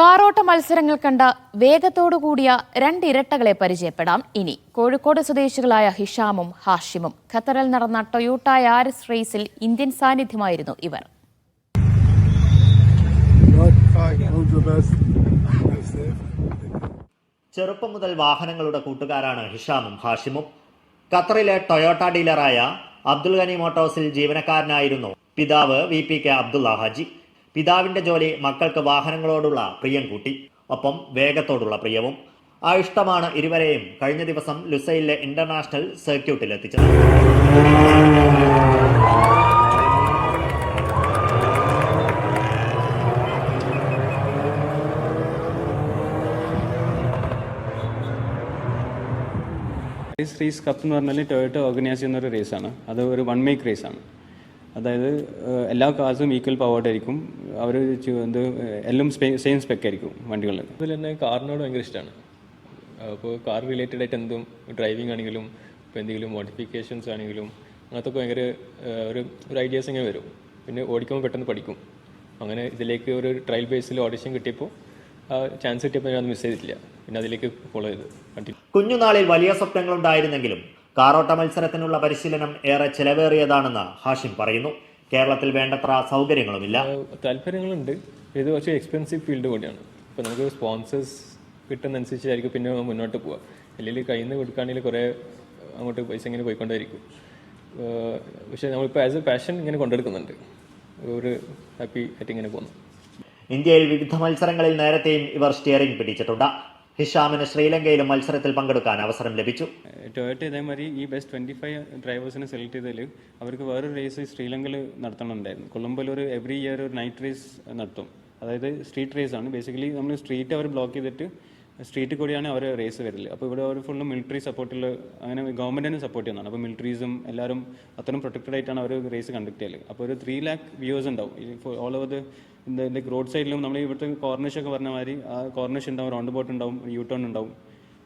കാറോട്ട മത്സരങ്ങൾ കണ്ട വേഗത്തോടുകൂടിയ രണ്ടിരട്ടകളെ പരിചയപ്പെടാം ഇനി. കോഴിക്കോട് സ്വദേശികളായ ഹിഷാമും ഹാഷിമും. ഖത്തറിൽ നടന്ന ടൊയോട്ട യാരിസ് റേസിൽ ഇന്ത്യൻ സാന്നിധ്യമായിരുന്നു ഇവർ. ചെറുപ്പം മുതൽ വാഹനങ്ങളുടെ കൂട്ടുകാരാണ് ഹിഷാമും ഹാഷിമും. ഖത്തറിലെ ടൊയോട്ട ഡീലറായ അബ്ദുൽ ഗനി മോട്ടോഴ്സിൽ ജീവനക്കാരനായിരുന്നു പിതാവ് VPK അബ്ദുള്ള ഹാജി. പിതാവിന്റെ ജോലി മക്കൾക്ക് വാഹനങ്ങളോടുള്ള പ്രിയം കൂട്ടി, ഒപ്പം വേഗത്തോടുള്ള പ്രിയവും. ആ ഇഷ്ടമാണ് ഇരുവരെയും കഴിഞ്ഞ ദിവസം ലുസൈലിലെ ഇന്റർനാഷണൽ സർക്യൂട്ടിലെത്തിച്ചത്. റേസ് കപ്പ് എന്ന് പറഞ്ഞാൽ ടൊയോട്ട ഓർഗനൈസ് ചെയ്യുന്ന ഒരു റേസാണ്. അത് ഒരു വൺ മേക്ക് റേസാണ്. അതായത് എല്ലാ കാർസും ഈക്വൽ പവേർഡ് ആയിരിക്കും. അവർ എല്ലാം സെയിം സ്പെക്ക് ആയിരിക്കും വണ്ടികളിൽ. അതിൽ തന്നെ കാറിനോട് ഭയങ്കര ഇഷ്ടമാണ്. അപ്പോൾ കാർ റിലേറ്റഡ് ആയിട്ട് എന്തും ഡ്രൈവിംഗ് ആണെങ്കിലും ഇപ്പോൾ എന്തെങ്കിലും മോഡിഫിക്കേഷൻസ് ആണെങ്കിലും അങ്ങനത്തെ ഭയങ്കര ഒരു ഐഡിയാസ് ഇങ്ങനെ വരും. പിന്നെ ഓടിക്കുമ്പോൾ പെട്ടെന്ന് പഠിക്കും. അങ്ങനെ ഇതിലേക്ക് ഒരു ട്രയൽ ബേസിൽ ഓഡിഷൻ കിട്ടിയപ്പോൾ ചാൻസ് കിട്ടിയപ്പോൾ ഞാൻ അത് മിസ് ചെയ്തിട്ടില്ല. പിന്നെ അതിലേക്ക് ഫോളോ ചെയ്ത് കുഞ്ഞുനാളിൽ വലിയ സ്വപ്നങ്ങളുണ്ടായിരുന്നെങ്കിലും കാറോട്ട മത്സരത്തിനുള്ള പരിശീലനം ഏറെ ചെലവേറിയതാണെന്ന് ഹാഷിം പറയുന്നു. കേരളത്തിൽ വേണ്ടത്ര സൗകര്യങ്ങളുമില്ല. താല്പര്യങ്ങളുണ്ട്. ഇത് കുറച്ച് എക്സ്പെൻസീവ് ഫീൽഡ് കൂടിയാണ്. ഇപ്പോൾ നമുക്ക് സ്പോൺസേഴ്സ് കിട്ടുന്നതനുസരിച്ചായിരിക്കും പിന്നെ മുന്നോട്ട് പോവുക. അല്ലെങ്കിൽ കയ്യിൽ നിന്ന് കൊടുക്കുകയാണെങ്കിൽ കുറേ അങ്ങോട്ട് പൈസ ഇങ്ങനെ പോയിക്കൊണ്ടേയിരിക്കും. പക്ഷേ നമ്മളിപ്പോൾ ആസ് എ പാഷൻ ഇങ്ങനെ കൊണ്ടെടുക്കുന്നുണ്ട്. ഒരു ഹാപ്പി ആയിട്ട് ഇങ്ങനെ പോകുന്നു. ഇന്ത്യയിൽ വിവിധ മത്സരങ്ങളിൽ നേരത്തെയും ഇവർ സ്റ്റിയറിംഗ് പിടിച്ചിട്ടുണ്ട്. ഹിഷാമിന് ശ്രീലങ്കയിലും മത്സരത്തിൽ പങ്കെടുക്കാൻ അവസരം ലഭിച്ചു. ടൊയോട്ട ഇതേമാതിരി ഈ ബെസ്റ്റ് 25 ഡ്രൈവേഴ്സിനെ സെലക്ട് ചെയ്തതിൽ അവർക്ക് വേറൊരു റേസ് ശ്രീലങ്കയിൽ നടത്തണമെന്നുണ്ടായിരുന്നു. കൊളംബോയിൽ ഒരു എവറി ഇയർ ഒരു നൈറ്റ് റേസ് നടത്തും. അതായത് സ്ട്രീറ്റ് റേസ് ആണ്. ബേസിക്കലി നമ്മൾ സ്ട്രീറ്റ് അവർ ബ്ലോക്ക് ചെയ്തിട്ട് സ്ട്രീറ്റിൽ കൂടിയാണ് അവർ റേസ് വരില്ല. അപ്പോൾ ഇവിടെ അവർ ഫുള്ള് മിലിറ്ററി സപ്പോർട്ടിൽ അങ്ങനെ ഗവൺമെൻറ് തന്നെ സപ്പോർട്ട് ചെയ്യുന്നതാണ്. അപ്പോൾ മിലിറ്ററീസും എല്ലാവരും അത്രയും പ്രൊട്ടക്റ്റഡ് ആയിട്ടാണ് അവർ റേസ് കണ്ടക്ട് ചെയ്യല്. അപ്പോൾ ഒരു 3 lakh വ്യൂവേഴ്സ് ഉണ്ടാവും ഓൾ ഓവർ ദ റോഡ് സൈഡിലും. നമ്മൾ ഇവിടുത്തെ കോർണിഷ് ഒക്കെ പറഞ്ഞ മാതിരി ആ കോർണിഷ് ഉണ്ടാവും, റൗണ്ട് ബോട്ട് ഉണ്ടാവും, യൂ ടേൺ ഉണ്ടാവും.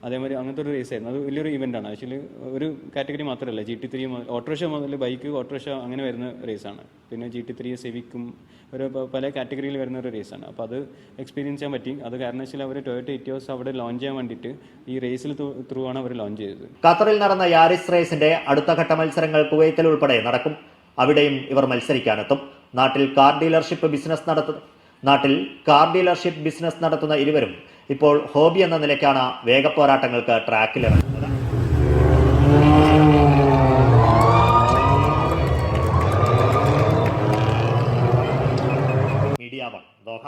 അതേമാതിരി അങ്ങനത്തെ ഒരു റേസ് ആയിരുന്നു. അത് വലിയൊരു ഇവൻ്റാണ്. ആക്ച്വലി ഒരു കാറ്റഗറി മാത്രമല്ല, GT3 ഓട്ടോറിക്ഷ മുതൽ ബൈക്ക്, ഓട്ടോറിക്ഷ അങ്ങനെ വരുന്ന റേസാണ്. പിന്നെ GT3 സെവിക്കും ഒരു പല കാറ്റഗറിയിൽ വരുന്ന ഒരു റേസാണ്. അപ്പോൾ അത് എക്സ്പീരിയൻസ് ചെയ്യാൻ പറ്റി. അത് കാരണം വെച്ചാൽ അവർ ടൊയോട്ട ഇറ്റിയോസ് അവിടെ ലോഞ്ച് ചെയ്യാൻ വേണ്ടിയിട്ട് ഈ റേസിൽ ത്രൂ ആണ് അവർ ലോഞ്ച് ചെയ്തത്. ഖത്തറിൽ നടന്ന യാരിസ് റേസിന്റെ അടുത്ത ഘട്ട മത്സരങ്ങൾ കുവൈത്തിൽ ഉൾപ്പെടെ നടക്കും. അവിടെയും ഇവർ മത്സരിക്കാനെത്തും. നാട്ടിൽ കാർ ഡീലർഷിപ്പ് ബിസിനസ് നടത്തുന്ന ഇരുവരും ഇപ്പോൾ ഹോബി എന്ന നിലയ്ക്കാണ് വേഗപ്പോരാട്ടങ്ങൾക്ക് ട്രാക്കിലിറങ്ങുന്നത്. Media 1 Doha.